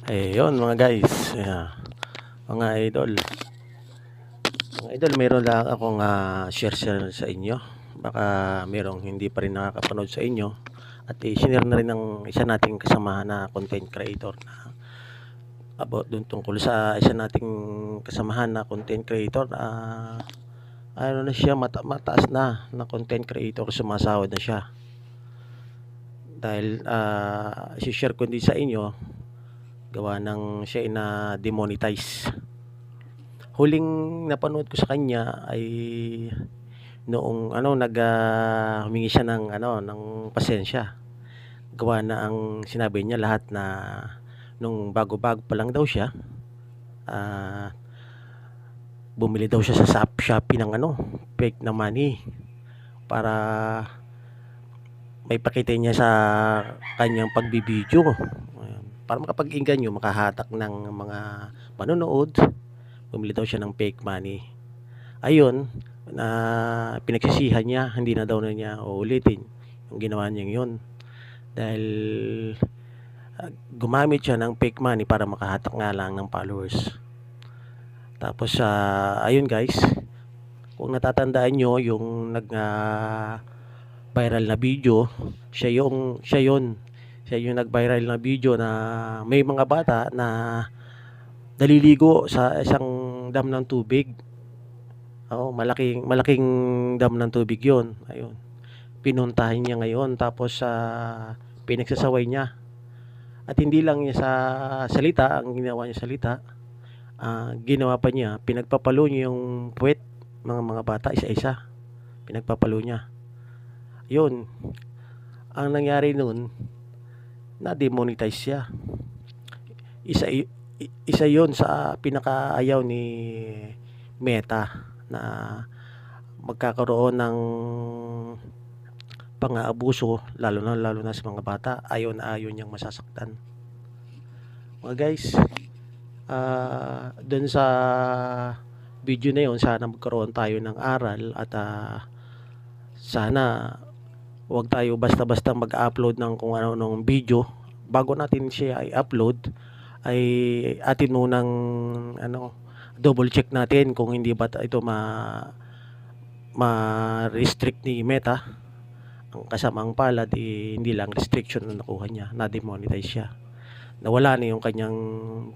Ayun mga guys, mga idol. Mga idol, meron lang akong share sa inyo. Baka merong hindi pa rin nakakapanood sa inyo. At i-share na rin ng isa nating kasamahan na content creator na about dun tungkol sa isa nating kasamahan na content creator na ano na siya, mataas na content creator, sumasahod na siya. Dahil i-share ko din sa inyo gawa ng siya na demonetize. Huling napanood ko sa kanya ay noong humingi siya ng pasensya. Gawa na ang sinabi niya lahat na nung bago-bago pa lang daw siya, bumili daw siya sa Shopee ng fake na money para may pakita niya sa kanyang pagbibideo. Para makapag-inganyo, makahatak ng mga manonood. Bumili daw siya ng fake money. Ayun, na pinagsisihan niya, hindi na daw na niya uulitin yung ginawa niya yun. Dahil gumamit siya ng fake money para makahatak nga lang ng followers. Tapos ayun guys, kung natatandaan nyo yung viral na video, siya yung nag-viral na video na may mga bata na naliligo sa isang dam ng tubig. Malaking dam ng tubig 'yon. Ayun. Pinuntahan niya ngayon, tapos pinagsasaway niya. At hindi lang niya sa salita, ang ginawa niya salita, ginawa pa niya, pinagpapalo niya yung puwet mga bata isa-isa. Pinagpapalo niya. 'Yun. Ang nangyari noon, na-demonetize siya. Isa yon sa pinakaayaw ni Meta na magkakaroon ng pang-aabuso lalo na sa mga bata. Ayaw niyang masasaktan. Mga guys, dun sa video na yon, sana magkaroon tayo ng aral at sana huwag tayo basta-basta mag-upload ng kung ano-anong video. Bago natin siya i-upload, ay atin munang double check natin kung hindi ba ito ma-restrict ni Meta. Ang kasamang palad, hindi lang restriction na nakuha niya, na-demonetize siya. Nawala na yung kanyang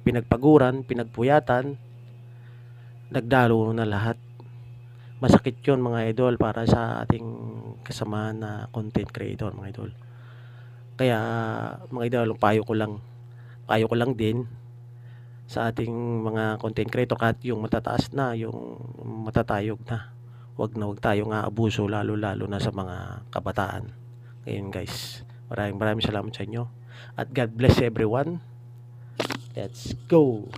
pinagpaguran, pinagpuyatan, nagdalo na lahat. Masakit yun mga idol para sa ating kasama na content creator mga idol. Kaya mga idol, payo ko lang din sa ating mga content creator, kahit yung matataas na, yung matatayog na, wag tayo nga abuso, lalo na sa mga kabataan. Ngayon guys, maraming salamat sa inyo at God bless everyone. Let's go.